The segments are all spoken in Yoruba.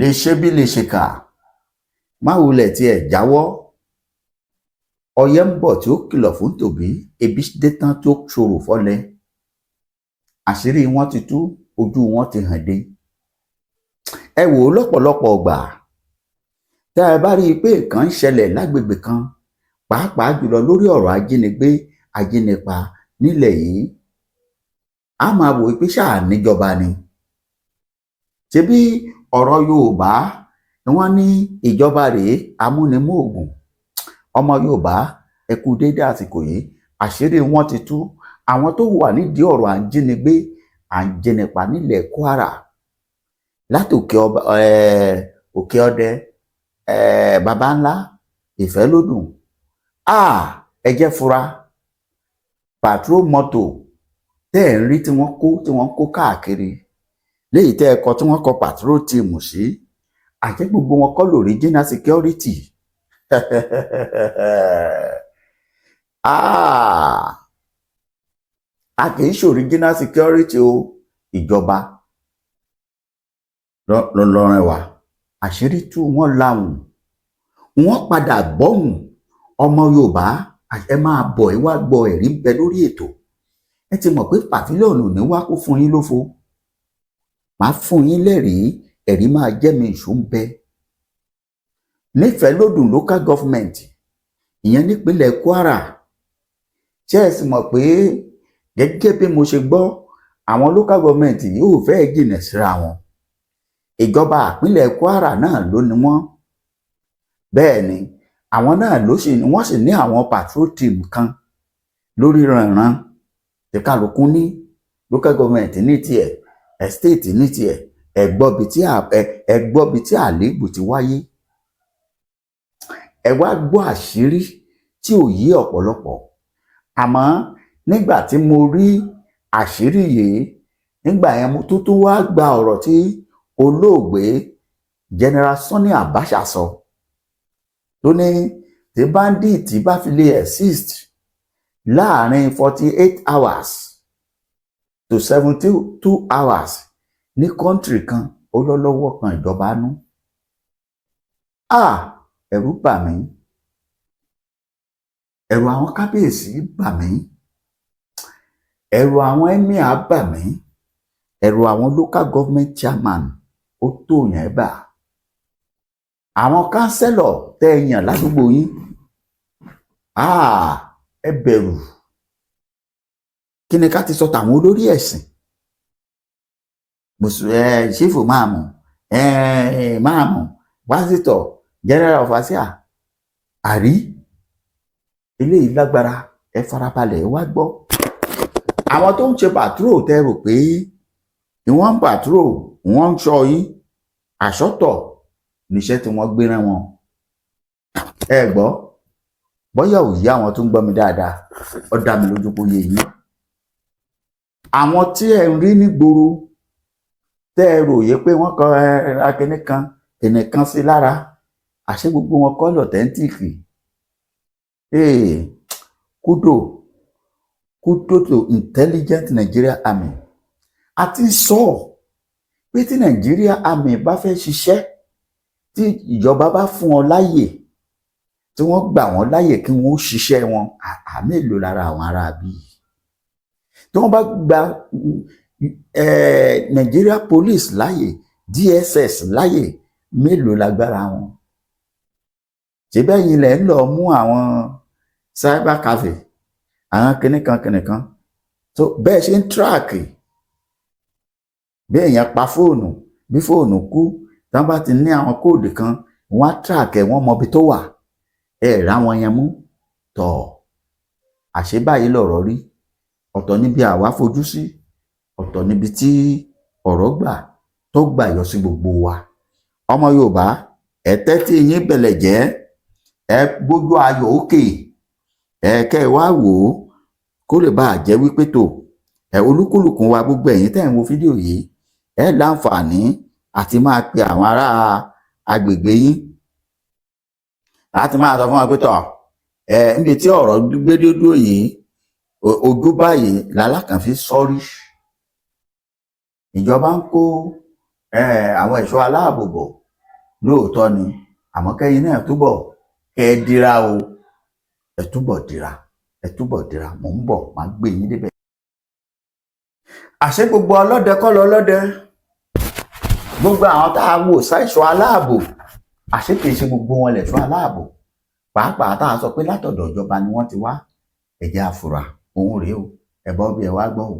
lè ṣe bí lè ṣe kà má wulẹ̀ tí ẹ̀ jáwọ́ ọyẹ́ ń bọ̀ tí ó kìlọ̀ fún tòbí ebi dé tán tó ṣòro fọ́lẹ̀ àṣírí wọn ti tú ojú wọn ti hàn dé ẹ wò ó lọ́pọ̀lọpọ̀ ọgbà tá ẹ bá rí i pé nǹkan ń ṣẹlẹ̀ lágbègbè kan pàápàá jùlọ lórí ọ̀rọ̀ ajínigbé ajínipa nílẹ̀ yìí a máa wò pé ṣáà níjọba ni ṣebí ọ̀rọ̀ Yorùbá ni wọ́n ní ìjọba rèé amúnimóògùn ọmọ Yorùbá ẹ kú déédé àsìkò yìí àṣírí wọn ti tú àwọn tó wà nídìí ọ̀rọ̀ ajínigbé àjínipa nílẹ̀ Kwara láti òkè ọdẹ baba ńlá ìfẹ́lódùn ẹ jẹ́ fura patrol mọ́tò tẹ́ ẹ̀ ń rí tí wọ́n kó káàkiri léyìí tẹ́ ẹ kọ tí wọ́n kọ patrol team sí àjẹ́ gbogbo wọn kọ́ l'original security a kì í ṣe original security o ìjọba lọ́rùn ẹ̀wà àṣírí tú wọ́n láwùn wọ́n padà gbọ́hùn ọmọ Yorùbá ẹ máa bọ̀ ẹ wá gbọ́ ẹ̀rí ń bẹ lórí ètò ẹ ti mọ̀ pé pàfílíọ̀nù ní wá kó fún yín lófo máa fún yín lẹ́rìí ẹ̀rí máa jẹ́ mi ìṣó ń bẹ nífẹ̀ẹ́ lódùn local government ìyẹn nípínlẹ̀ Kwara ṣé ẹ sì mọ̀ pé gẹ́gẹ́ bí mo ṣe gbọ́ àwọn local government yóò fẹ́ jìnà síra wọn ìjọba ìpínlẹ̀ Kwara náà ló ní wọ́n bẹ́ẹ̀ ni àwọn náà wọ́n sì ní àwọn patrol team kan lórí ranran tí kálukú ní local government ní tiẹ̀ estate ní tiẹ̀ ẹgbọ́bi tí àléébù ti wáyé ẹ wá gbọ́ àṣírí tí ò yé ọ̀pọ̀lọpọ̀ àmọ́ nígbà tí mo rí àṣírí yìí nígbà yẹn mo tó wá gba ọ̀rọ̀ tí olóògbé General Sani Abacha sọ tó ní tí bandit bá fi lè exist láàrin 48 hours to 72 hours ní kọ́ńtírì kan ó lọ́lọ́wọ́ kan ìjọba nú ẹ̀rù bà mí ẹ̀rù àwọn kábíyèsí bà mí ẹ̀rù àwọn emir bà mí ẹ̀rù àwọn local government chairman ó tó yẹn bà àwọn kánsẹ́lọ̀ tẹ́ ẹ yàn ládùúgbò yín ẹ bẹ̀rù kí ni ká ti sọ tàwọn olórí ẹ̀sìn ṣífù máàmù pásítọ̀ general of ASIRI àrí eléyìí lágbára ẹ farabalẹ̀ wá gbọ́ àwọn tó ń ṣe patrol tẹ́ rò pé ìwọ̀n patrol wọ́n ń ṣọ́ yín àṣọ́tọ̀ níṣẹ́ tí wọ́n gbéra wọn ẹ gbọ́ bóyá ò yí àwọn tó ń gbọ́ mi dáadáa ó dá mi lójú pé ó yé yín àwọn tí ẹ ń rí nígboro tẹ́ ẹ ròyé pé wọ́n kọ ẹnìkan sí lára àṣẹ gbogbo wọn kọ́ lọ́tẹ́ńtìkì kudo to intelligent Nigeria Army a ti sọ pé tí Nigeria Army bá fẹ́ ṣiṣẹ́ tí ìjọba bá fún wọn láyè tí wọ́n gbà wọ́n láyè kí wọ́n ṣiṣẹ́ wọn mélòó lára àwọn ará bíi tí wọ́n bá gba Nigeria Police láyè DSS láyè mélòó lágbára wọn ṣebí ẹ̀yin lẹ ń lọ mú àwọn cyber cafe àwọn kìnìkan tó bẹ́ẹ̀ ṣe ń tíráàkì bí èèyàn pa fóònù bí fóònù kú tí wọ́n bá ti ní àwọn kóòdù kan wọ́n á tíráàkì wọ́n mọ ibi tó wà rá wọn yẹn mú tọ̀ àṣé báyìí lọ̀rọ̀ rí ọ̀tọ̀ níbi àwa fojú sí ọ̀tọ̀ níbi tí ọ̀rọ̀ gbà tó gbà yọ sí gbogbo wa ọmọ Yorùbá ẹ tẹ́tí yín bẹ̀lẹ̀ jẹ́ ẹ gbójú ayọ̀ òkè kẹ́ ẹ wá wò ó kó lè bá jẹ́ wípé tó olúkúlùkù wa gbogbo ẹ̀yin tẹ́ ń wo fídíò yìí ẹ láǹfààní àti máa pe àwọn ará agbègbè yín láti máa sọ fún wa pé tọ̀ níbi tí ọ̀rọ̀ gbé dúró yìí ojú báyìí lálákàn fi sọ́rí ìjọba ń kó àwọn ẹ̀ṣọ́ aláàbò bọ̀ lóòótọ́ ni àmọ́ kẹ́yìn náà túbọ̀ kẹ́ ẹ dira o, ẹ túbọ̀ dira mò ń bọ̀ máa gbé yín débẹ̀. àṣé gbogbo ọlọ́dẹ kọ́ lọ lọ́dẹ, gbogbo àwọn tá a wò ṣàìṣọ́ aláàbò àṣé kìí ṣe gbogbo wọn lẹ̀ṣọ́ aláàbò, pàápàá tá a sọ pé látọ̀dọ̀ ìjọba ni wọ́n ti wá, ẹ̀jẹ̀ àfúrà òun rèé o, ẹ̀bọ́ bí ẹ wá gbọ́ o.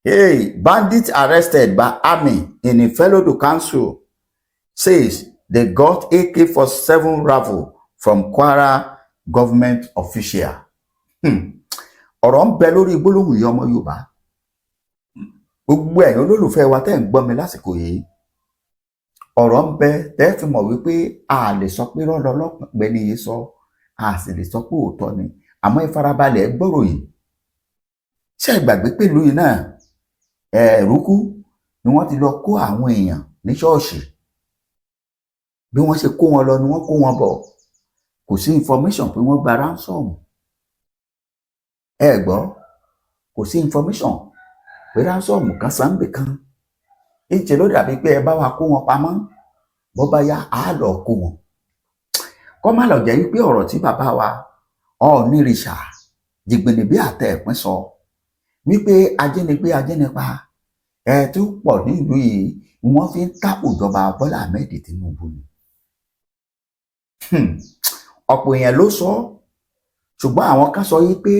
Hey, bandits arrested by army in Ifelodun Council says they got AK-47 rifle from Kwara government official. ọ̀rọ̀ ń bẹ lórí gbólóhùn yìí ọmọ Yorùbá, gbogbo ẹ̀yin olólùfẹ́ wa tẹ́ ń gbọ́ mi lásìkò yìí, ọ̀rọ̀ ń bẹ tẹ́ fi mọ̀ wípé a lè sọ pé rọ́lọ́ lọ́pẹ́ ní iye sọ, a sì lè sọ pé òótọ́ ni, àmọ́ ìfarabalẹ̀ gbọ́rọ̀ yìí. ṣé ìgbàgbé pẹ̀lú yìí náà ẹ̀rúkú ni wọ́n ti lọ kó àwọn èèyàn ní ṣọ́ọ̀ṣì, bí wọ́n ṣe kó wọn lọ ni wọ́n kó wọn bọ̀, kò sí information pé wọ́n gba ransom, ẹ gbọ́, kò sí information pé ransom kan sáńbì kan, ìṣe ló dàbí pé ẹ bá wa kó wọn pamọ́, bó bá yá á lọ kó wọn. kọ́ má lọ jẹ́ wípé ọ̀rọ̀ tí bàbá wa Ọ̀ọ̀nìrìṣà jìgbìnì bí àtẹ ẹ̀pín sọ wípé ajínigbé ajínipa tó pọ̀ nílùú yìí wọ́n fi ń tàpò ìjọba Bọ́lá Ahmed Tinubu ni. ọ̀pọ̀ èèyàn ló sọ, ṣùgbọ́n àwọn kan sọ yìí pé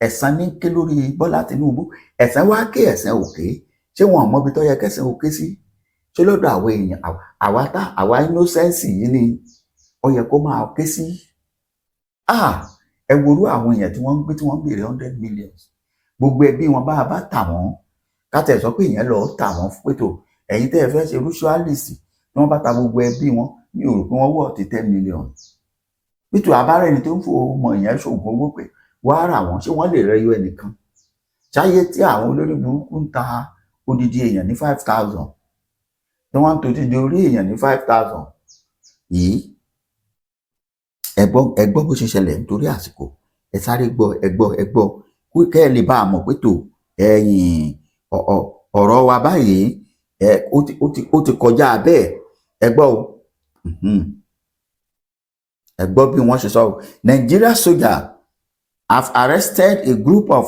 ẹ̀san ní ké lórí Bọ́lá Tinubu, ẹ̀san wá ké ẹ̀san òkè, ṣé wọn mọbi tó yẹ kẹsàn òkè sí? ṣé lọ́dọ̀ àwọn èèyàn àwa innocence yìí ni ó yẹ kó máa ké sí? ẹ worú àwọn èèyàn tí wọ́n ń gbé tí wọ́n ń béèrè 100 million, gbogbo ẹbí wọn bá a bá tà wọ́n, kátẹ̀ sọ pé èèyàn lọ tà wọ́n pẹ̀tọ̀ ẹ̀yin tẹ́ ẹ fẹ́ ṣe ritualist tí wọ́n bá ta gbogbo ẹbí wọn, mi ò rò pé wọ́n wọ̀ ti 10 million. nítorí abárẹ́ ẹni tó ń fò mọ èèyàn ṣoògùn owó pé wàá rà wọ́n, ṣé wọ́n lè rẹ́yọ ẹnìkan? ṣáyé tí àwọn olórí burúkú ń ta odidi èèyàn ní 5,000 tí wọ́n ń to odidi orí èèyàn ní 5,000 yìí, ẹ gbọ́ bó ṣe ṣẹlẹ̀ nítorí àsìkò, ẹ sáré gbọ́ kẹ́ ẹ lè bá a mọ̀ pé tó ọ̀rọ̀ wa báyìí ó ti kọjá bẹ́ẹ̀. ẹ gbọ́ o, ẹ gbọ́ bí wọ́n ṣe sọ. Nigeria soldiers have arrested a group of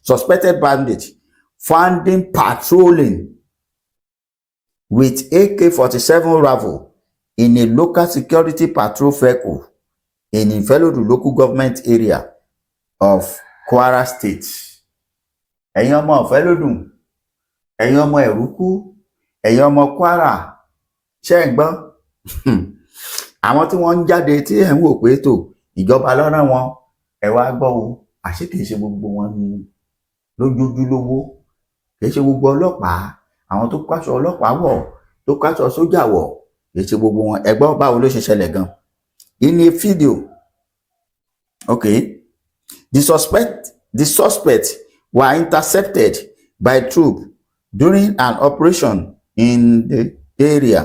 suspected bandits found patrolling with AK-47 rifle in a local security patrol vehicle in Ifelodun local government area of Kwara State. ẹ̀yin ọmọ Ifelodun, ẹ̀yin ọmọ ẹ̀rúkú, ẹ̀yin ọmọ Kwara, ṣé ń gbọ́? àwọn tí wọ́n ń jáde tí ẹ̀ ń wò pé tó ìjọba lọ́nà wọn, ẹ wá gbọ́ o, àṣé kìí ṣe gbogbo wọn ni lójúlówó, kìí ṣe gbogbo ọlọ́pàá, àwọn tó káṣọ ọlọ́pàá wọ̀, tó káṣọ sójà wọ̀, kìí ṣe gbogbo wọn. ẹ gbọ́ báwo ló ṣe ṣẹlẹ̀ gan. In a video, okay, the suspects were intercepted by troops during an operation in the area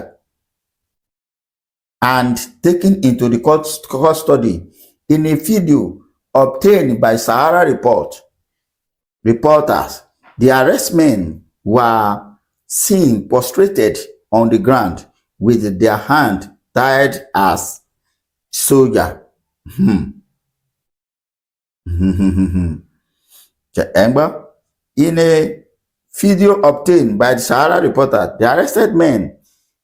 and taken into the custody. In a video obtained by Sahara reporters, the arrested men were seen prostrated on the ground with their hand tied as soldier. In a video obtained by the Sahara reporter, the arrested men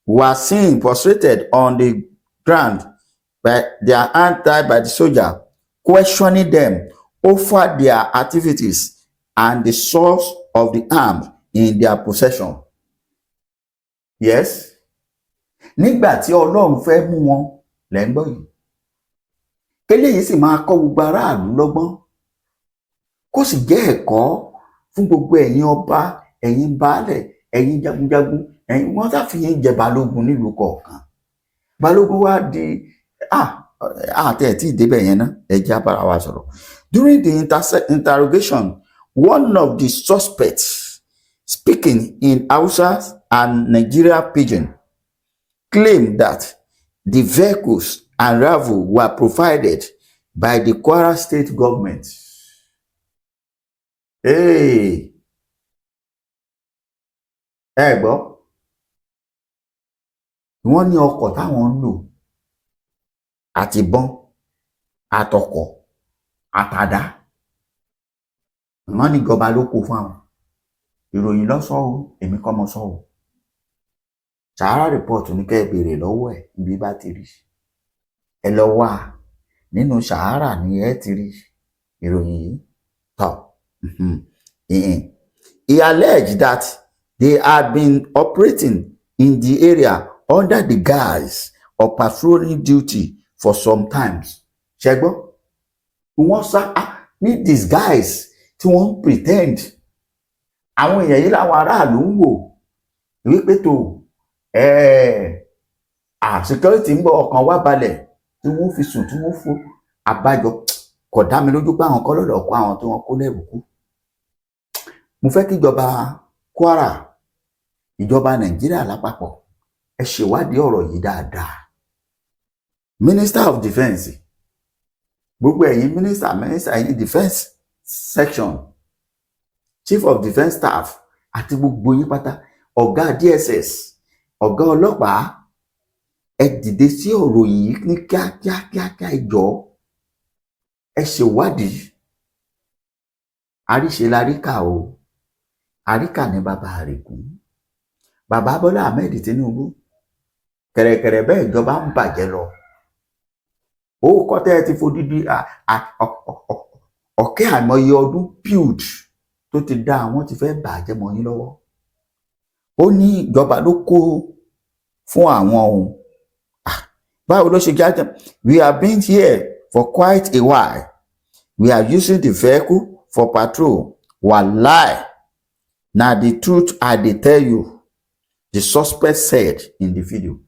were seen prostrated on the ground by their hand tied by the soldier, questioning them over their activities and the source of the arms in their possession. Yes, nígbà tí Ọlọ́run fẹ́ mú wọn lẹ́ ń gbọ́ yìí, eléyìí sì máa kọ́ gbogbo aráàlú lọ́gbọ́n, kó sì jẹ́ ẹ̀kọ́ fún gbogbo ẹ̀yin ọba, ẹ̀yin baálẹ̀, ẹ̀yin jagunjagun, ẹ̀yin wọ́n ṣàfihàn jẹ balógun nílùú kọ̀ọ̀kan. Balógun wá di àti ẹ̀ tí ìdébẹ̀ yẹn ná, ẹ̀jẹ̀ abára wa sọ̀rọ̀. During the interrogation, one of the suspects, speaking in Hausa and Nigeria pidgin, claimed that the vehicles and rifle were provided by the Kwara state government. Ẹ gbọ́, wọ́n ní ọkọ̀ táwọn ń lò àti ìbọn àtọkọ̀ àtàdá wọ́n ní ìjọba ló kó fún àwọn. Ìròyìn lọ́sọ̀ o, èmi kọ́ mo sọ o. Sahara report ní kẹ́ ẹ béèrè lọ́wọ́ ẹ̀ níbi bá ti rí. Ẹ lọ wá nínú Sahara ni ẹ ti rí ìròyìn yìí. Tọ́ he alleged that they had been operating in the area under the guise of patrolling duty for some times. Ṣẹ́gbọ́ wọ́n sá ní disguise tí wọ́n ń pretend. Àwọn èèyàn yìí làwọn aráàlú ń wò wípé tó security ń bọ̀ ọkàn wá balẹ̀ tí wọ́n fi sùn tí wọ́n fún abájọ. Kò dá mi lójú pé àwọn kọ́ lọ́dọ̀ kó àwọn tí wọ́n kó lẹ́rù kú. Mo fẹ́ kí ìjọba Kwara, ìjọba Nàìjíríà lápapọ̀, ẹ ṣèwádìí ọ̀rọ̀ yìí dáadáa. Minister of Defence, gbogbo ẹ̀yin minister ẹ̀yin defence section, chief of defence staff àti gbogbo yín pátá, ọ̀gá DSS, ọ̀gá ọlọ́pàá, ẹ dìde sí ọ̀rọ̀ yìí ní kíákíá ẹ jọ̀ọ́. Ẹ ṣèwádìí. Àríṣe laríkà o, àríkà ní bàbá àrègùn. Bàbá Bọ́lá Ahmed Tinubu, kẹ̀rẹ̀kẹ̀rẹ̀ bẹ́ẹ̀ ìjọba ń bàjẹ́ lọ. Ó kọ́tẹ́ ẹ ti fodidi ọ̀kẹ́ àìmọye ọdún build tó ti dá àwọn ti fẹ́ bàjẹ́ mọ́ yín lọ́wọ́. Ó ní ìjọba ló kó fún àwọn ohun. Báwo ló ṣe jáde? We have been here for quite a while. We are using the vehicle for patrol. Wallahi, na the truth I dey tell you, the suspect said in the video.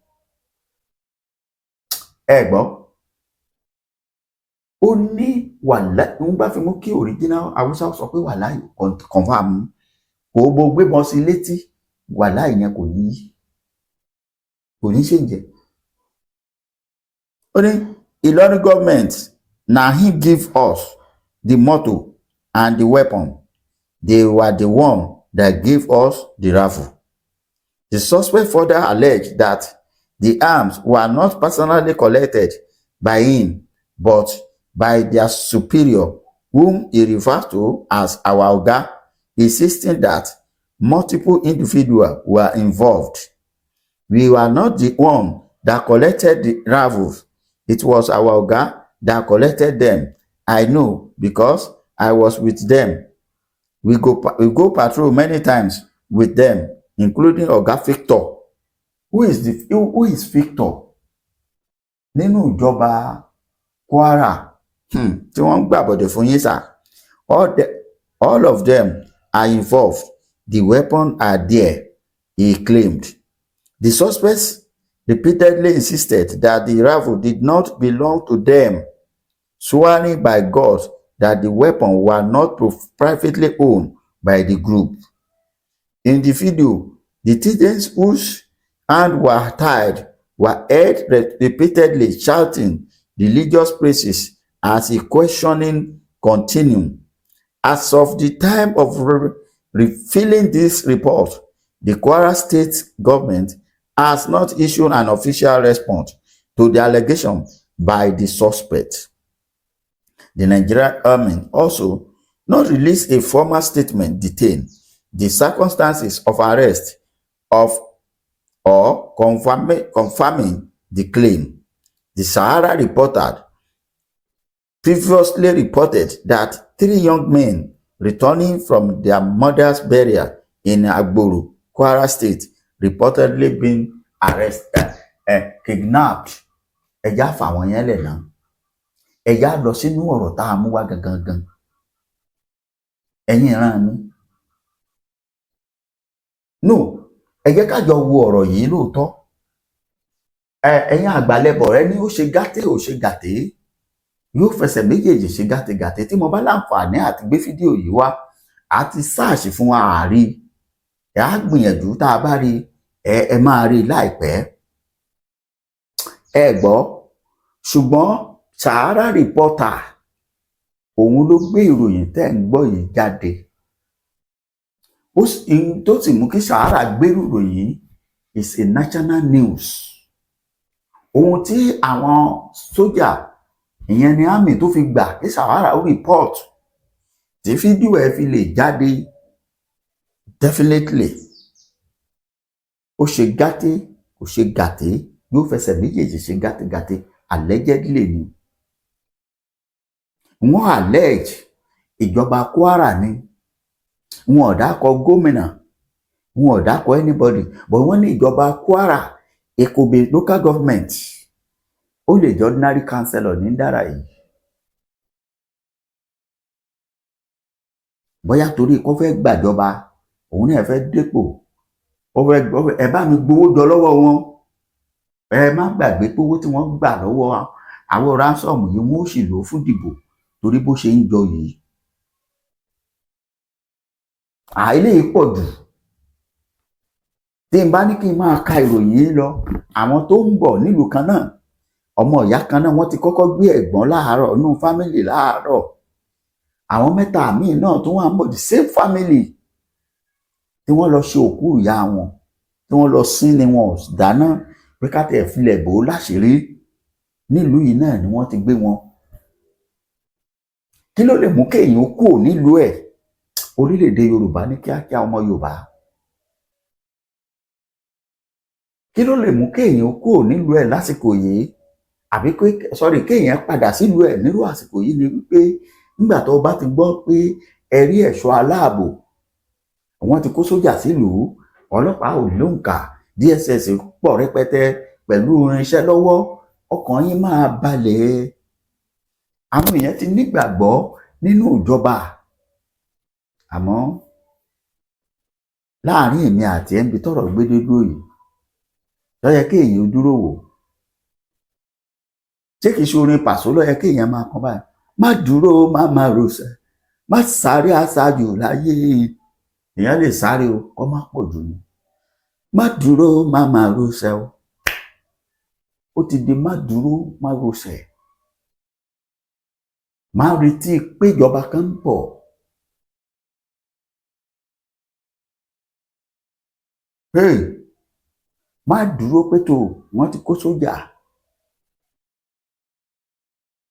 Ẹ gbọ́, ó ní wàláì, ń bá fi mú kí original Hausa sọ pé wàláì confam kò bó gbébọn sí létí, wàláì yẹn kò ní ṣe jẹ. Ó ní Ìlọrin government na him give us the motor and the weapon. They were the one that gave us the rifle. The suspect further alleged that the arms were not personally collected by him, but by their superior, whom he refers to as our Oga, insisting that multiple individuals were involved. We were not the one that collected the rifles. It was our Oga that collected them. I know because I was with them. We go patrol many times with them, including Oga Victor. Who is Victor? Nínú ìjọba Kwara tí wọ́n gbàbọ̀dẹ̀ fún yín sà. All of them are involved. The weapons are there, he claimed. The suspects repeatedly insisted that the rifle did not belong to them, swearing by God that the weapons were not privately owned by the group. In the video, the citizens whose hands were tied were heard repeatedly shouting religious praises as the questioning continued. As of the time of revealing this report, the Kwara State government has not issued an official response to the allegation by the suspect. The Nigerian government also not released a formal statement detailing the circumstances of arrest or confirming the claim. The Sahara reporter previously reported that 3 young men returning from their mother's burial in Agboru, Kwara State, reportedly been kidnapped. Ẹja fàwọn yẹn lẹ̀ náà. Ẹja lọ sínú ọ̀rọ̀ tá a mú wá gangan. Ẹ̀yin ìran mi. No, ẹ jẹ́ ká jọ wo ọ̀rọ̀ yìí lóòótọ́. Ẹ̀yin àgbàlẹ̀bọ̀ rẹ ní ó ṣe gàté ó ṣe gàté. Yóò fẹsẹ̀ méjèèjì ṣe gàtégàté. Tí mo bá láǹfààní àti gbé fídíò yìí wá, àti sáàṣì fún wa àárí. Ẹ á gbìyànjú tá a bá rí ẹ máa rí láìpẹ́. Ẹ gbọ́, ṣùgbọ́n Sahara reporter òun ló gbé ìròyìn tẹ́ ń gbọ́ yìí jáde. Tó sì mú kí Sahara gbé ìròyìn is a national news. ohun tí àwọn sójà ìyẹn ni àmì tó fi gbà kí Sawara ó report tí fídíò ẹ̀ fi lè jáde definitely ó ṣe gàté kò ṣe gàté yóò fẹsẹ̀ méjèèjì ṣe gàtégàté allegedly ni wọ́n allege ìjọba Kwara ni wọn ò dákọ gómìnà wọn ò dákọ anybody but wọ́n ní ìjọba Kwara it could be local government ó lè jẹ́ ordinary councillor ní dára yìí bóyá torí kó fẹ́ gbàjọba òun náà fẹ́ dépò ẹ bá mi gbowó jọ lọ́wọ́ wọn ẹ má gbàgbé pé owó tí wọ́n gbà lọ́wọ́ àwọn ransom yìí wọ́n ó sì lò fún dìbò torí bó ṣe ń jọ yìí eléyìí pọ̀ jù tí n bá ní kí n máa ka ìròyìn yìí lọ àwọn tó ń bọ̀ nílùú kan náà ọmọ ìyá kan náà wọ́n ti kọ́kọ́ gbé ẹ̀gbọ́n láàárọ̀ nínú fámìlì láàárọ̀ àwọn mẹ́ta míì náà tó wà ń bọ̀ the same family tí wọ́n lọ ṣe òkú ìyá wọn tí wọ́n lọ sin ni wọn ò dáná pé ká tẹ̀ filẹ̀ bò ó láṣìírí nílùú yìí náà ni wọ́n ti gbé wọn kí ló lè mú kéèyàn kú nílùú ẹ̀ orílẹ̀-èdè Yorùbá ní kíákíá ọmọ Yorùbá kí ló lè mú kéèyàn kú nílùú ẹ̀ lásìkò yìí àbí kéèyàn padà sílùú ẹ̀ nírú àsìkò yìí ni wípé nígbà tó bá ti gbọ́ pé ẹ̀rí ẹ̀ṣọ́ aláàbò wọ́n ti kó sójà sílùú ọlọ́pàá ò lóǹkà DSS pọ̀ rẹpẹtẹ pẹ̀lú irinṣẹ́ lọ́wọ́ ọkàn yín máa balẹ̀ àwọn èèyàn ti nígbàgbọ́ nínú ìjọba àmọ́ láàrin èmi àti ẹnbi tọ́rọ̀ gbédé dúró yìí ló yẹ kí èèyàn dúró wò ṣé kìí ṣe orin Pàṣọ ló yẹ kí èèyàn máa kàn báyìí má dúró má máa rọsẹ̀ má sáré aṣáájú láyé èèyàn lè sáré o kó má pọ̀ jù ni má dúró má máa rọsẹ̀ o ó ti di má dúró má rọsẹ̀ má retí pé ìjọba kan ń bọ̀ má dúró pé tó wọ́n ti kó sójà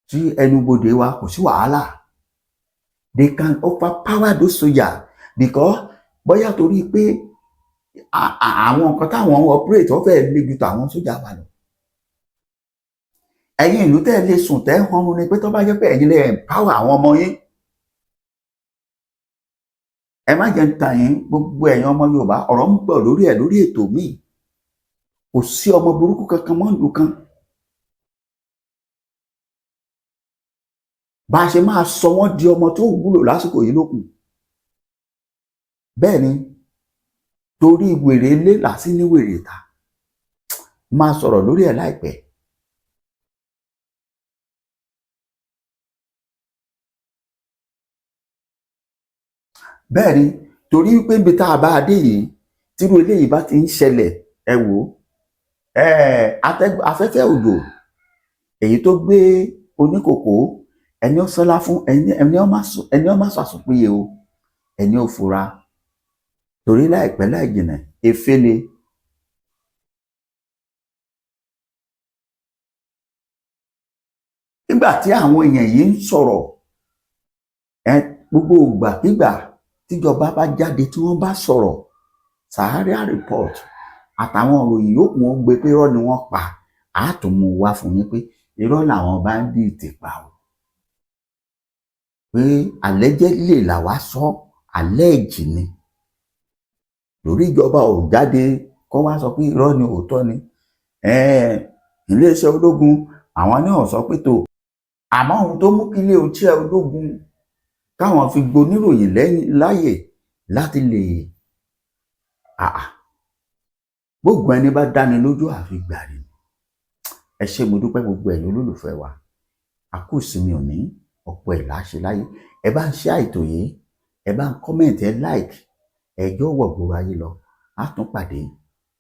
tí ẹnubodè wa kò sí wàhálà they can overpower those soldiers because bóyá torí pé àwọn nǹkan táwọn operate wọ́n fẹ́ẹ́ lé ju tàwọn sójà wà lọ ẹ̀yin ìlú tẹ́ lè sùn tẹ́ hànú ni pé tó bá jẹ́ pé ẹ̀yin lè empower àwọn ọmọ yín ẹ má jẹ́ ń ta yín gbogbo ẹ̀yin ọmọ Yorùbá ọ̀rọ̀ ń bọ̀ lórí ètò míì kò sí ọmọ burúkú kankan mọ́ ìlú kan bá a ṣe máa sọ wọ́n di ọmọ tó wúlò lásìkò yìí lókun bẹ́ẹ̀ ni torí wèrè ilé làásì ní wèrè ìta máa sọ̀rọ̀ lórí ẹ̀ láìpẹ́ bẹ́ẹ̀ ni torí wípé níbi tá a bá a dé yìí tírú eléyìí bá ti ń ṣẹlẹ̀ ẹ wò afẹ́fẹ́ òjò èyí tó gbé oníkòkó ẹni ó sọlá fún ẹni ó má sọ àsùnpìyẹ o ẹni ó fura torí láìpẹ́ láì jìnnà efele nígbà tí àwọn èèyàn yìí ń sọ̀rọ̀ gbogbo ìgbàkigbà tíjọba bá jáde tí wọ́n bá sọ̀rọ̀ Sahara report àtàwọn òròyìn yòókù wọn gbé pé irọ́ ni wọ́n pa àátùmù wá fún yín pé irọ́ làwọn Bandits pa o pé allegedly làwa sọ allege ni lórí ìjọba ò jáde kó wá sọ pé irọ́ ni òótọ́ ni iléeṣẹ́ ológun àwọn náà sọ pé tó àmọ́ ohun tó mú kí iléeṣẹ́ ológun káwọn fi gboníròyìn láyè láti lè gbogbo ẹni bá dáni lójú àfi gbàrí ẹ ṣé mo dúpẹ́ gbogbo ẹ̀yin olólùfẹ́ wa a kú ìsinmi òní ọ̀pọ̀ ẹ̀ láṣẹ láyé ẹ bá ń ṣe àìtò yìí ẹ bá ń kọ́mẹ̀ntì ẹ like ẹjọ́ wọ̀ gbogbo ayé lọ á tún pàdé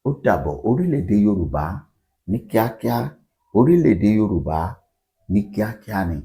ó dàbọ̀ orílẹ̀-èdè Yorùbá ní kíákíá orílẹ̀-èdè Yorùbá ní kíákíá ni.